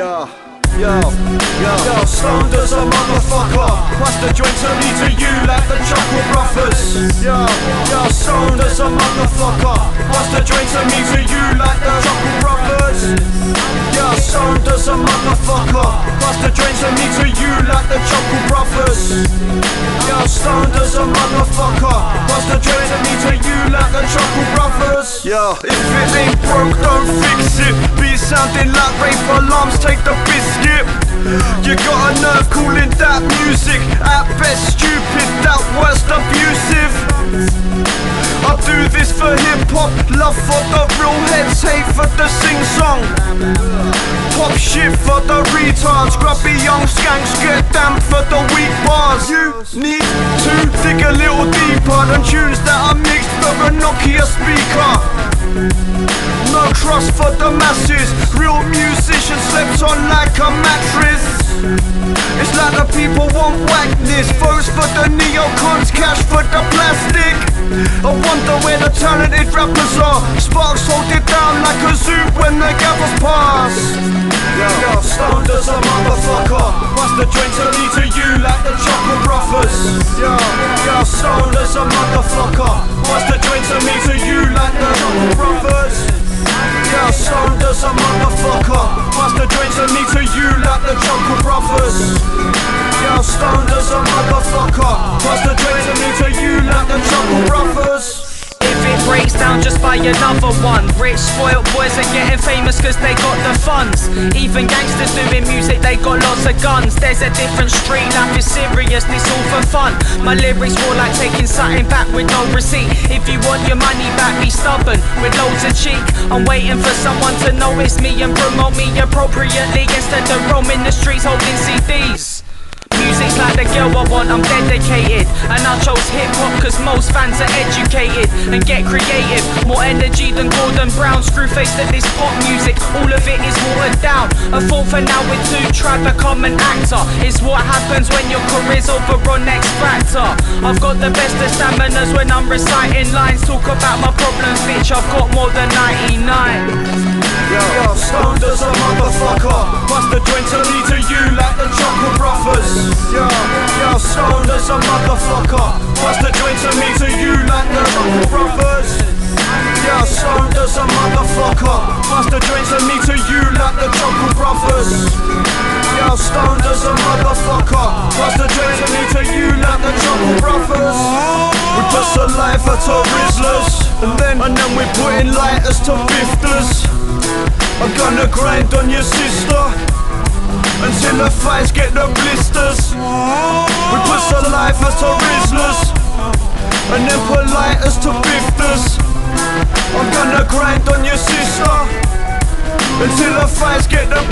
Yo, stoned as a motherfucker. Pass the joint to me to you like the Chuckle Brothers. Yo, stoned as a motherfucker. Pass the joint to me to you like the Chuckle Brothers. Yo, stoned as a motherfucker. Pass the joint to me to you like the Chuckle Brothers. Yo, stoned as a motherfucker. Pass the joint to me to you like the Chuckle Brothers. Yo, if it ain't broke, don't fix it. Be sounding like rape alarms, take the biscuit. You got a nerve calling that music. At best stupid, at worst abusive. I do this for hip-hop, love for the real heads, hate for the sing-song. Pop shit for the retards, grubby young skanks get damn for the weak bars. You need to dig a little deeper than tunes that are mixed for a Nokia speaker. No trust for the masses, real musicians slept on like a mattress. It's like the people want whackness, votes for the neocons, cash for the plastic. I wonder where the talented rappers are. Sparks hold it down like a zoo when the gaffers pass. Yo, stoned as a motherfucker. Pass the joint to me to you like the Chuckle Brothers. Yo, stoned as a motherfucker. Pass the joint to me to you like the Chuckle Brothers. Yo, stoned as a motherfucker. Pass the joint to me to you like the Chuckle Brothers. Yo, stoned as a motherfucker. Pass the joint to me to you like the Chuckle Brothers. If it breaks down, just buy another one. Rich spoiled boys are getting famous cause they got the funds. Even gangsters doing music, they got lots of guns. There's a different street, life is serious, this all for fun. My lyrics more like taking something back with no receipt. If you want your money back, be stubborn with loads of cheek. I'm waiting for someone to notice me and promote me appropriately, instead of roaming the streets holding CDs. Music's like the girl I want, I'm dedicated. And I chose hip-hop cause most fans are educated and get creative. More energy than Gordon Brown, screw-faced at this pop music. All of it is watered down. A thought for now with two, try become an actor. It's what happens when your career's over on X Factor. I've got the best of staminas when I'm reciting lines. Talk about my problems, bitch, I've got more than 99. Yo, stoned as a motherfucker. Pass the joint to me to you like the Chuckle Brothers. Yo, stoned as a motherfucker. Pass the joint to me to you like the Chuckle Brothers. Yo, stoned as a motherfucker. Pass the joint to me to you like the Chuckle Brothers. Yo, stoned as a motherfucker. Pass the joint to me to you like the Chuckle Brothers. We put saliva to Rizzlers, and then we put in lighters to bifters. I'm gonna grind on your sister until her thighs get the blisters. We put saliva to Rizzlers, and then put lighters to bifters. I'm gonna grind on your sister until her thighs get the